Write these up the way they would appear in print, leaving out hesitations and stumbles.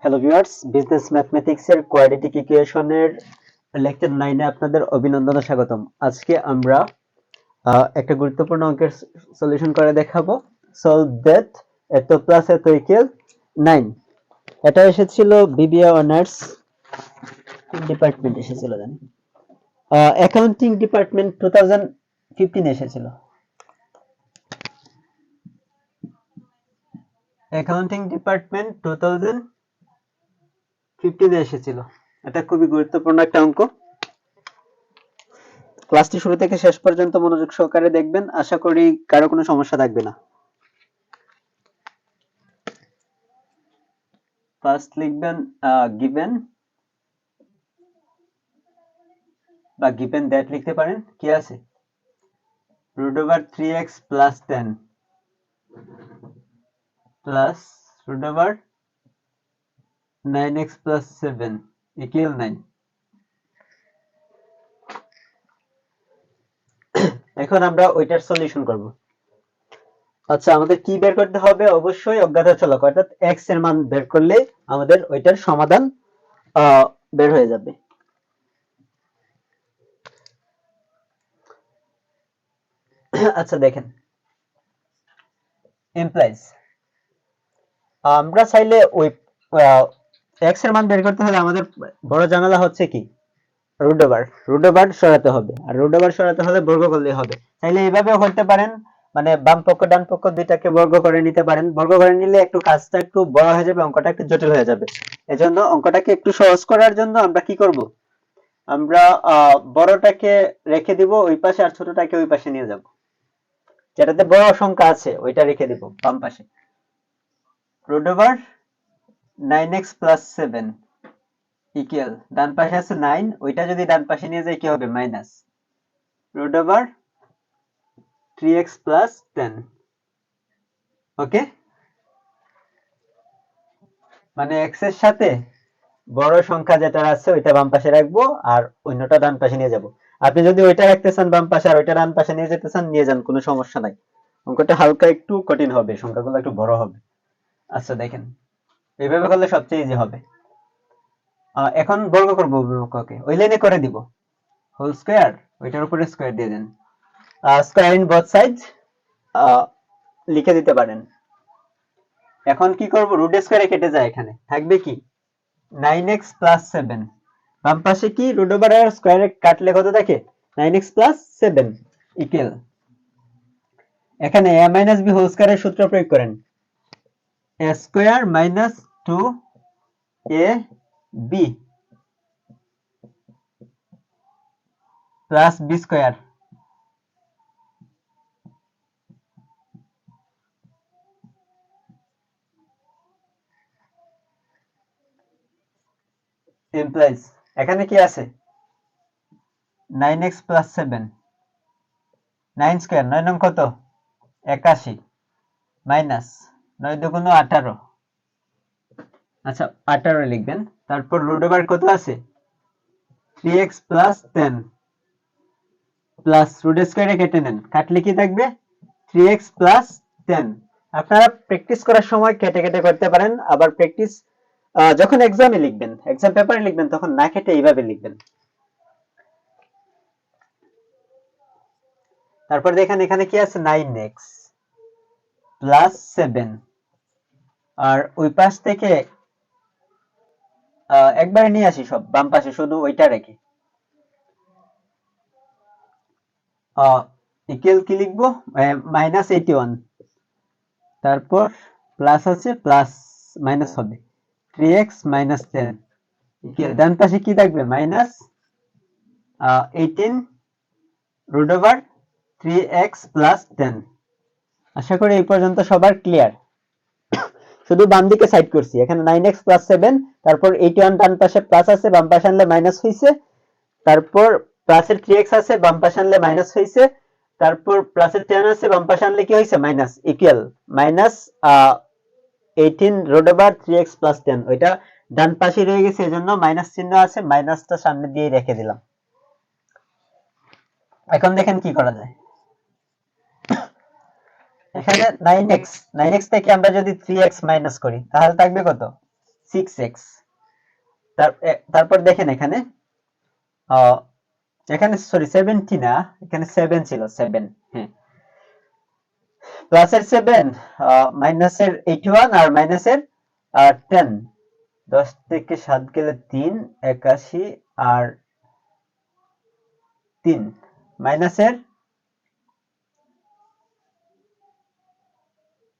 Hello viewers, business ম্যাথমেটিক্সের quadratic ইকুয়েশনের lecture 9 এ আপনাদের অভিনন্দন ও স্বাগতম। আজকে আমরা একটা গুরুত্বপূর্ণ অঙ্কের সলিউশন করে দেখাবো। সলভ দ্যাট এত প্লাস এত ইকুয়াল 9। এটা এসেছিল বিবিএ অনার্স ডিপার্টমেন্ট এসেছিল জানি। অ্যাকাউন্টিং ডিপার্টমেন্ট 2015 এসেছিল। অ্যাকাউন্টিং ডিপার্টমেন্ট 2015 এসেছিল। এটা খুবই গুরুত্বপূর্ণ একটা অঙ্ক। ক্লাসটি শুরু থেকে শেষ পর্যন্ত মনোযোগ সহকারে দেখবেন, আশা করি কারো কোনো সমস্যা থাকবে না। ফার্স্ট লিখবেন গিভেন বা গিভেন দ্যাট লিখতে পারেন। কি আছে? √3x + 10 plus √9x + 7 = 9। এখন আমরা ওইটার সলিউশন করব। আচ্ছা, আমাদের কি বের করতে হবে? অবশ্যই অজ্ঞাত চলক, অর্থাৎ x এর মান বের করলে আমাদের ওইটার সমাধান বের হয়ে যাবে। আচ্ছা দেখেন, ইমপ্লাইজ আমরা চাইলে ওই x এর মান বের করতে হলে আমাদের বড় ঝামেলা হচ্ছে কি, রুট ওভার সরাতে হবে। আর রুট ওভার সরাতে হলে বর্গ করলে হবে। চাইলে এইভাবেও করতে পারেন, মানে বাম পক্ষ ডান পক্ষ দুইটাকে বর্গ করে নিতে পারেন। বর্গ করে নিলে একটু কাজটা একটু বড় হয়ে যাবে, অঙ্কটা একটু জটিল হয়ে যাবে। এজন্য অঙ্কটাকে একটু সহজ করার জন্য আমরা কি করব, আমরা বড়টাকে রেখে দিব ওই পাশে, আর ছোটটাকে ওই পাশে নিয়ে যাব। যেটাতে বড় সংখ্যা আছে ওইটা রেখে দিব বাম পাশে। √9x + 7 ইকুয়াল, ডান পাশে আছে 9, ওইটা যদি ডান পাশে নিয়ে যাই কি হবে? Minus √3x + 10। ওকে, মানে x এর সাথে বড় সংখ্যা যেটা আছে ওইটা বাম পাশে রাখবো, আর অন্যটা ডান পাশে নিয়ে যাব। আপনি যদি ওইটা রাখতে চান বাম পাশে আর ওইটা ডান পাশে নিয়ে যেতে চান, নিয়ে যান, কোনো সমস্যা নাই। অঙ্কটা হালকা একটু কঠিন হবে, সংখ্যাগুলো একটু বড় হবে। আচ্ছা দেখেন, এইভাবে করলে সবচেয়ে ইজি হবে। এখন বর্গ করব অঙ্ককে, ওই লাইনে করে দিব হোল স্কয়ার, ওইটার উপরে স্কয়ার দিয়ে দেন। স্কয়ার ইন বোথ সাইড লিখে দিতে পারেন। এখন কি করব, রুট স্কয়ারে কেটে যায়, এখানে থাকবে কি 9x + 7। বাম পাশে কি √, আর স্কয়ারে কাটলে কত থাকে? 9x + 7 ইকুয়াল, এখানে a - b হোল স্কয়ারের সূত্র প্রয়োগ করেন। a² - 2ab + b²। ইমপ্লাইজ এখানে কি আছে? 9x + 7, 9 স্কয়ার, 9 নং কত? 81 মাইনাস 9 দুগুণ 18। আচ্ছা 18 লিখবেন। তারপর √, কত আছে? 3x + 10 প্লাস রুট স্কয়ারে কেটে নেন, কাটলে কি থাকবে? 3x + 10। আপনারা প্র্যাকটিস করার সময় কেটে কেটে করতে পারেন, আবার প্র্যাকটিস যখন এক্সামে লিখবেন, এক্সাম পেপারে লিখবেন, তখন না কেটে এইভাবে লিখবেন। তারপর দেখেন এখানে কি আছে? 9x + 7, আর ওই পাশ থেকে একবারে নিয়ে আসি সব বাম পাশে, শুধু ওইটা রেখে ইকুয়াল কি লিখবো? -81। তারপর প্লাস আছে, প্লাস মাইনাস হবে, 3x - 10 ইকুয়াল, ডান পাশে কি থাকবে? -18 √3x + 10। আশা করি এই পর্যন্ত সবার ক্লিয়ার। শুধু বাম দিকে সাইড করছি, এখানে 9x + 7, তারপর 81 ডান পাশে প্লাস আছে, বাম পাশে আনলে মাইনাস হইছে, তারপর প্লাসের 3x আছে, বাম পাশে আনলে মাইনাস হইছে, তারপর প্লাসের 10 আছে, বাম পাশে আনলে কি হইছে? Minus, equal -18 √3x + 10। ওইটা ডান পাশে রয়ে গেছে, এজন্য মাইনাস চিহ্ন আছে, মাইনাসটা সামনে দিয়ে রেখে দিলাম। এখন দেখেন কি করা যায়। এখানে 9x থেকে আমরা যদি 3x মাইনাস করি তাহলে থাকবে কত? 6x। তারপর দেখেন এখানে এখানে সরি 70 না, এখানে 7 ছিল, 7, হ্যাঁ, প্লাসের 7, মাইনাসের 81 আর মাইনাসের 10। 10 থেকে 7 গেলে 3, 81 আর 3 মাইনাসের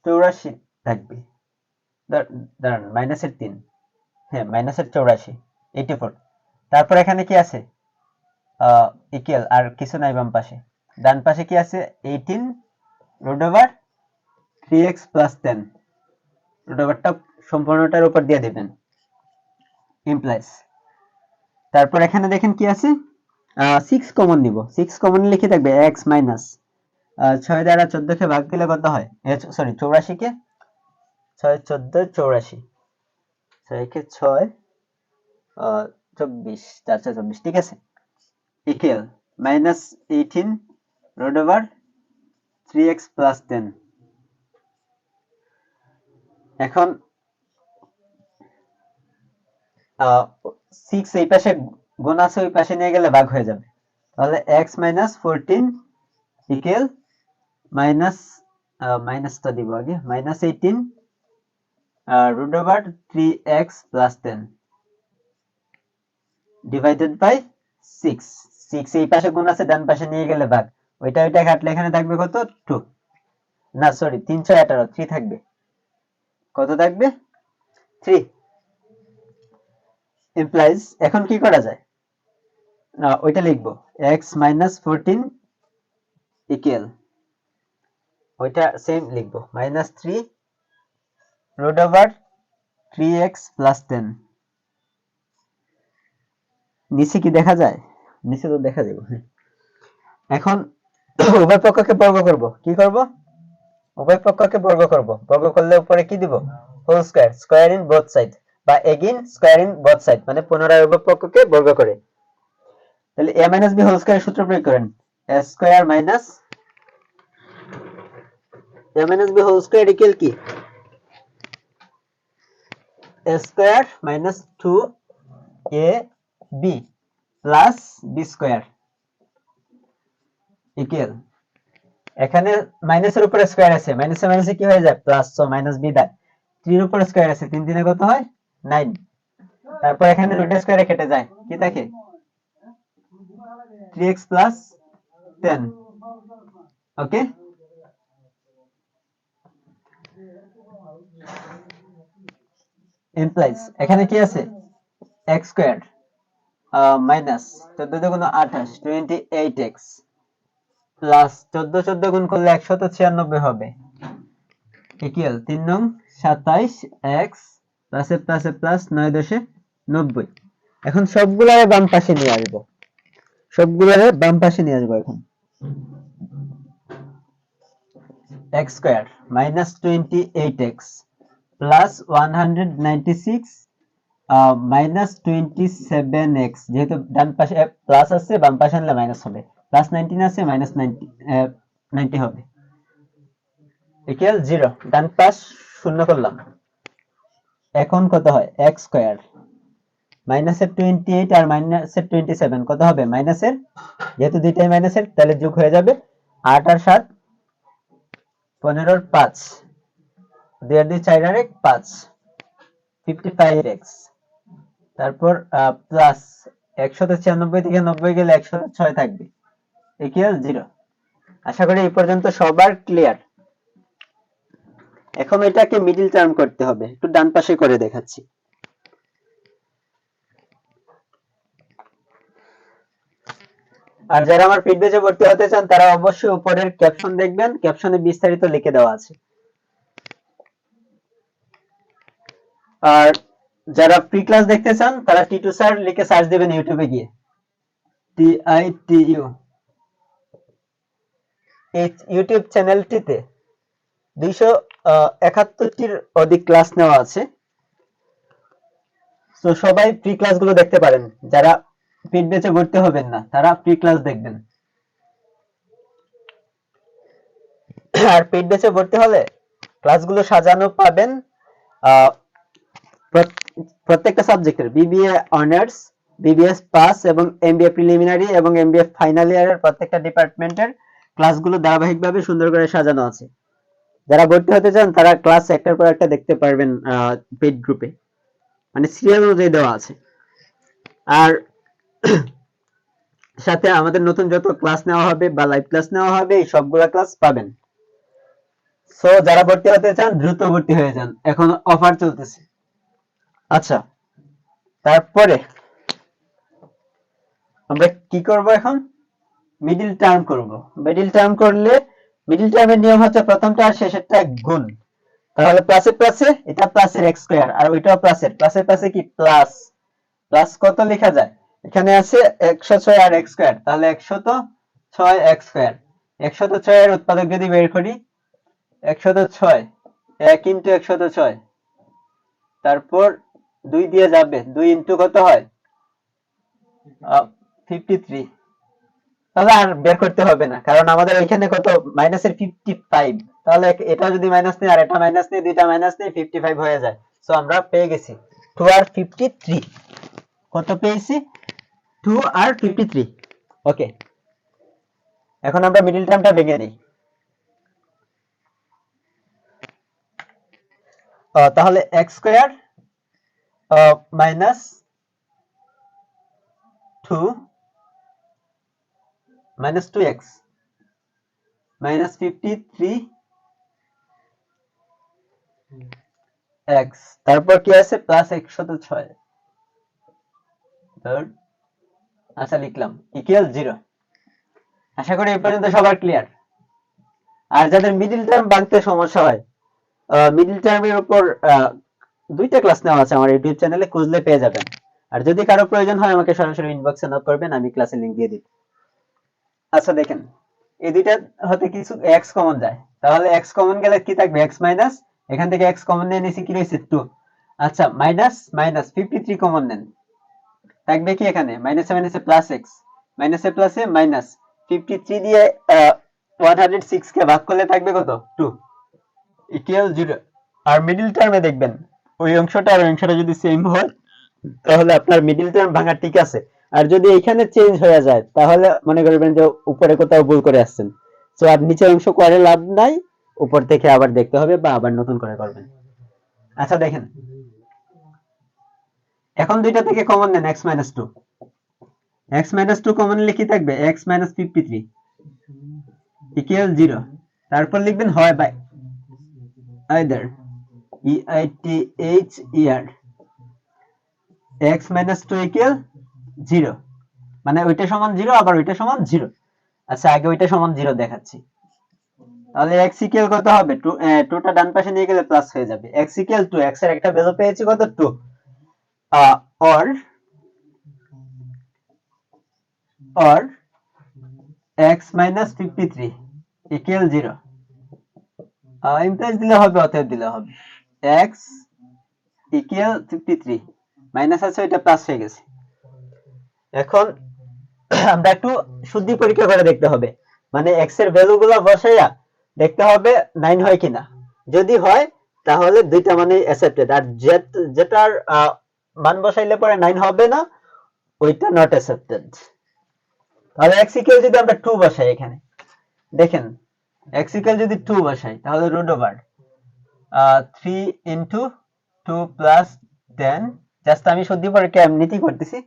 84 থাকবে। দাঁড়ান, মাইনাসের 3, হ্যাঁ, মাইনাসের 84, 84। তারপর এখানে কি আছে? ইকুয়াল, আর কিছু নাই বাম পাশে। ডান পাশে কি আছে? 18 root over 3x plus 10। Root ওভারটা সম্পূর্ণটার উপর দিয়ে দিবেন, ইমপ্লাইজ। তারপর এখানে দেখেন কি আছে? 6 কমন নিব। 6 কমন লিখে থাকবে x মাইনাস 6 দ্বারা 14 কে ভাগ দিলে কত হয়? সরি, 84 কে 6 14 84, 6 কে 6 24, 4 24, ঠিক আছে। Equal minus 18 root over 3x plus 10। এখন 6 এই পাশে গুণ আছে, ওই পাশে নিয়ে গেলে ভাগ হয়ে যাবে। তাহলে x মাইনাস 14 ইকুয়াল মাইনাসটা দিব আগে, minus 18 root over 3x plus 10 divided by 6। 6 এই পাশে গুণ আছে, ডান পাশে নিয়ে গেলে ভাগ। ওইটা কাটলে এখানে থাকবে কত? 2, না সরি 318, 3 থাকবে। কত থাকবে? 3 ইমপ্লাইজ। এখন কি করা যায়? ওইটা লিখবো, x মাইনাস 14 ইকুয়াল, ওইটা সেম লিখবো, minus 3 root over 3x plus 10। নিচে কি দেখা যায়? নিচে তো দেখা যাবে। এখন উভয় পক্ষকে বর্গ করব। কি করব? উভয় পক্ষকে বর্গ করব। বর্গ করলে উপরে কি দিব? Whole square, square in both side, বা again square in both side, মানে পুনরায় উভয় পক্ষকে বর্গ করে। তাহলে a minus b whole square সূত্র প্রয়োগ করেন। a square minus a minus b whole square equal কি? a square minus 2ab plus b square equal, এখানে মাইনাসের উপরে স্কয়ার আছে, মাইনাসে মাইনাসে কি হয়ে যায়? প্লাস, সো মাইনাস b দা 3 এর উপরে স্কয়ার আছে, 3 3 কত হয়? 9। তারপর এখানে রুট স্কয়ারে কেটে যায়, কি থাকে? 3x plus 10। ওকে, ইমপ্লাইজ এখানে কি আছে? x স্কয়ার মাইনাস 14 দুগুণ 28, 28x প্লাস 14 14 গুণ করলে 196 হবে ইকুয়াল 3 নং 27x প্লাসে প্লাসে প্লাস 9 দশে 90। এখন সবগুলারে বাম পাশে নিয়ে আসব, সবগুলারে বাম পাশে নিয়ে আসব। এখন x square minus 28x plus 196 minus 27x, যেহেতু ডান পাশে প্লাস আছে, বাম পাশে আনলে মাইনাস হবে, প্লাস 19 আছে, মাইনাস 90 হবে ইকুয়াল 0। ডান পাশ শূন্য করলাম। এখন কত হয়? x স্কয়ার মাইনাসের 28 আর মাইনাসের 27 কত হবে? মাইনাসের, যেহেতু দুইটাই মাইনাসের, তাহলে যোগ হয়ে যাবে 8 আর 7 15 আর 5, 2 আর 2 4 আর 1 5, 55x। তারপর প্লাস 196 থেকে 90 গেলে 106 থাকবে ইকুয়াল 0। আশা করি এই পর্যন্ত সবার ক্লিয়ার। এখন এটাকে মিডল টার্ম করতে হবে, একটু ডান পাশে করে দেখাচ্ছি। আর যারা আমার পেইড ব্যাচে ভর্তি হতে চান তারা অবশ্যই উপরের ক্যাপশন দেখবেন, ক্যাপশনে বিস্তারিত লিখে দেওয়া আছে। আর যারা ফ্রি ক্লাস দেখতে চান তারা টিটু স্যার লিখে সার্চ দিবেন ইউটিউবে গিয়ে, TITU। এই ইউটিউব চ্যানেলটিতে 271টির অধিক ক্লাস নেওয়া আছে, তো সবাই ফ্রি ক্লাসগুলো দেখতে পারেন। যারা পেইড ব্যাচে ভর্তি হবেন না তারা ফ্রি ক্লাস দেখবেন। আর পেইড ব্যাচে ভর্তি হলে ক্লাসগুলো সাজানো পাবেন, প্রত্যেকটা সাবজেক্টের বিবিএ অনার্স, বিবিএ পাস এবং এমবিএ প্রিলিমিনারি এবং এমবিএ ফাইনাল ইয়ারের প্রত্যেকটা ডিপার্টমেন্টের ক্লাসগুলো ধারাবাহিকভাবে সুন্দর করে সাজানো আছে। যারা ভর্তি হতে চান তারা ক্লাস একটার পর একটা দেখতে পারবেন পেইড গ্রুপে, মানে সিরিয়াল অনুযায়ী দেওয়া আছে। আর সাথে আমাদের নতুন যত ক্লাস নেওয়া হবে বা লাইভ ক্লাস নেওয়া হবে এই সবগুলা ক্লাস পাবেন। সো যারা ভর্তি হতে চান দ্রুত ভর্তি হয়ে যান, এখন অফার চলতেছে। আচ্ছা, তারপরে আমরা কি করব এখন? মিডল টার্ম করব। মিডল টার্ম করলে মিডল টার্মের নিয়ম হচ্ছে প্রথমটা আর শেষেরটা গুণ। তাহলে প্লাসে প্লাসে এটা প্লাসের x স্কয়ার আর ওইটাও প্লাসের, প্লাসে প্লাসে কি প্লাস, প্লাস কত লেখা যায়? এখানে আছে 106 আর x স্কয়ার, তাহলে 106 x স্কয়ার। 106 এর উৎপাদক যদি বের করি 106 1 ইনটু 106, তারপর 2 দিয়ে যাবে, 2 ইনটু কত হয় 53। তাহলে আর বের করতে হবে না, কারণ আমাদের এখানে কত মাইনাসের 55, তাহলে এটা যদি মাইনাস নেই আর এটা মাইনাস নেই, দুইটা মাইনাস নেই 55 হয়ে যায়। সো আমরা পেয়ে গেছি 2 আর 53। কত পেয়েছি? 2 আর 53। ওকে, এখন আমরা মিডল টার্মটা ভেঙে নিই। তাহলে x square minus 2 minus 2x minus 53x, তারপর কি আছে প্লাস 106। আচ্ছা লিখলাম ইকুয়াল 0। আশা করি এই পর্যন্ত সবার ক্লিয়ার। আর যাদের মিডল টার্ম ভাঙতে সমস্যা হয়, মিডল টার্মের উপর দুইটা ক্লাস নেওয়া আছে আমার ইউটিউব চ্যানেলে, খুঁজলে পেয়ে যাবেন। আর যদি কারো প্রয়োজন হয় আমাকে সরাসরি ইনবক্সে নক করবেন, আমি ক্লাসের লিংক দিয়ে দিব। আচ্ছা দেখেন, এই দুইটা হতে কিছু x কমন যায়, তাহলে x কমন গেলে কি থাকবে? x মাইনাস, এখান থেকে x কমন নিয়ে নিছি, কি রয়েছে 2। আচ্ছা মাইনাস মাইনাস 53 কমন নেন, থাকবে কি এখানে মাইনাসে মাইনাসে প্লাস x, মাইনাসে প্লাসে মাইনাস 53 দিয়ে 106 কে ভাগ করলে থাকবে কত 2 ইকুয়াল 0। আর মিডল টার্মে দেখবেন ওই অংশটা আর অংশটা যদি সেম হয় তাহলে আপনার মিডল টার্ম ভাঙা ঠিক আছে। আর যদি এখানে চেঞ্জ হয়ে যায় তাহলে মনে করবেন যে উপরে কোথাও ভুল করে আসছেন। সো আর নিচের অংশ করে লাভ নাই, উপর থেকে আবার দেখতে হবে বা আবার নতুন করে করবেন। আচ্ছা দেখেন, এখন দুইটা থেকে কমন নেন x - 2। x - 2 কমন নিলে কি থাকবে? x - 53 equal 0। তারপর লিখবেন হয় by either EITHER x - 2 equal 0, মানে ওইটা সমান 0 আবার ওইটা সমান 0। আচ্ছা আগে ওইটা সমান 0 দেখাচ্ছি। তাহলে x ইকুয়াল কত হবে? 2 টা ডান পাশে নিয়ে গেলে প্লাস হয়ে যাবে। x ইকুয়াল 2, x এর একটা ভ্যালু পেয়েছি কত 2, or x - 53 ইকুয়াল 0। ইমপ্লাইজ দিলে হবে অতএব দিলে হবে x ইকুয়াল 53, মাইনাস আছে ওইটা প্লাস হয়ে গেছে। এখন আমরা একটু শুদ্ধি পরীক্ষা করে দেখতে হবে, মানে x এর ভ্যালুগুলো বসাইয়া দেখতে হবে 9 হয় কিনা। যদি হয় তাহলে দুইটা মানে অ্যাকসেপ্টেড, আর যেটার মান বসাইলে পরে 9 হবে না ওইটা নট অ্যাকসেপ্টেড। তাহলে x ইকুয়াল যদি আমরা 2 বসাই, এখানে দেখেন x ইকুয়াল যদি 2 বসাই তাহলে root over 3 into 2 plus 10, just আমি শুদ্ধি পরীক্ষা এমনিতেই করতেছি।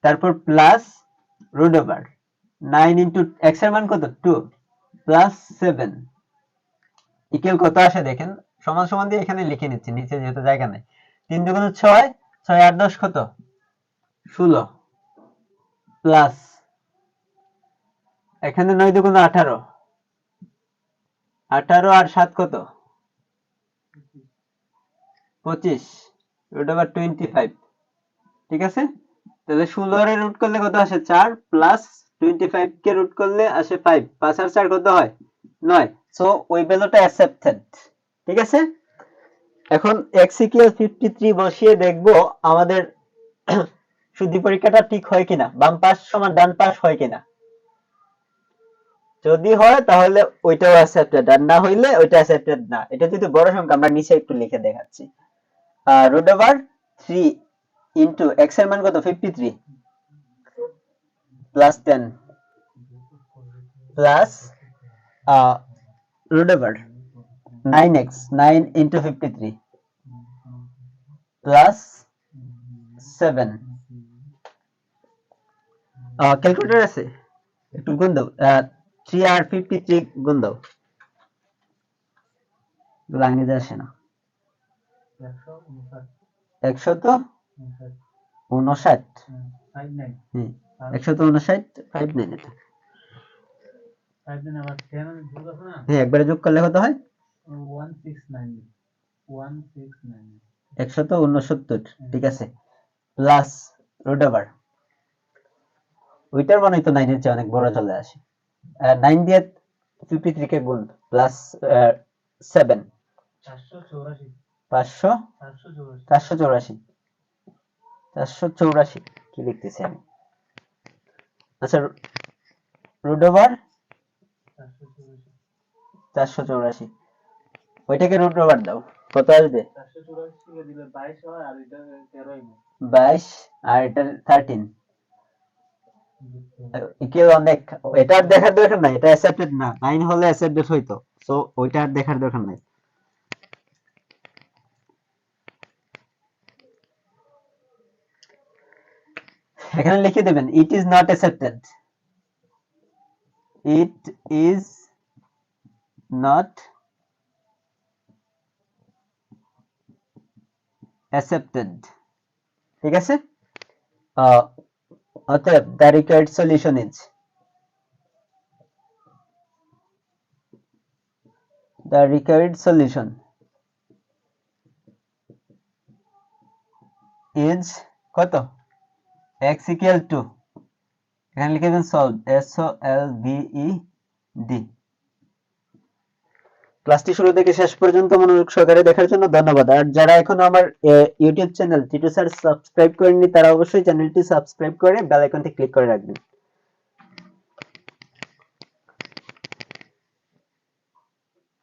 তারপর plus root over 9 into x এর মান কত 2 প্লাস 7 ইকুয়াল কত আসে দেখেন, সমান সমান দিয়ে এখানে লিখে নিচ্ছি, নিচে যেহেতু জায়গা নাই। 3 দুগুণ 6, 6 8 10 কত 16 প্লাস এখানে 9 দুগুণ 18, 18 আর 7 কত 25 রুট ওভার 25। ঠিক আছে, তাহলে 16 এর রুট করলে কত আসে 4 প্লাস 25 কে রুট করলে আসে 5, 5 আর 4 কত হয় 9। সো ওই ভ্যালুটা অ্যাকসেপ্টেড। ঠিক আছে, এখন x ইকুয়াল 53 বসিয়ে দেখব আমাদের শুদ্ধি পরীক্ষাটা ঠিক হয় কিনা, বাম পাশ সমান ডান পাশ হয় কিনা। যদি হয় তাহলে ওইটাও অ্যাকসেপ্টেড, আর না হইলে ওইটা অ্যাকসেপ্টেড না। এটা যদি বড় সংখ্যা আমরা নিচে একটু লিখে দেখাচ্ছি, রুট ওভার 3 ইনটু x এর মান কত 53 plus 10 plus root over 9x 9 into 53 plus 7 calculator আছে একটু গুণ দাও 3 আর 53 গুণ দাও লাইনে আসে না 159 159 এটা একবারে যোগ করলে কত হয় 169 ঠিক আছে প্লাস রুট ওভার ওইটার মানে তো 9 এর চেয়ে অনেক বড় চলে আসে 9 দিয়ে 53 কে গুণ প্লাস 7 484 কি লিখতেছি আমি আচ্ছা রুট ওভার 484 ওইটাকে রুট ওভার দাও কত আসবে 484 কে দিলে 22 হয় আর এটা 13 হবে 22 আর এটা 13 কি অনেক এটা আর দেখার দরকার নাই এটা অ্যাকসেপ্টেড না 9 হলে অ্যাকসেপ্টেড হইতো সো ওইটা আর দেখার দরকার নাই এখানে লিখে দিবেন it is not accepted it is not accepted ঠিক আছে অতএব the required solution is the required solution is কত x equal to এখানে লিখে দেন সলভ SOLVED ক্লাসটি শুরু থেকে শেষ পর্যন্ত মনোযোগ সহকারে দেখার জন্য ধন্যবাদ আর যারা এখনো আমার YouTube channel Titu sir subscribe করেননি তারা অবশ্যই চ্যানেলটি সাবস্ক্রাইব করে বেল আইকনটি ক্লিক করে রাখবেন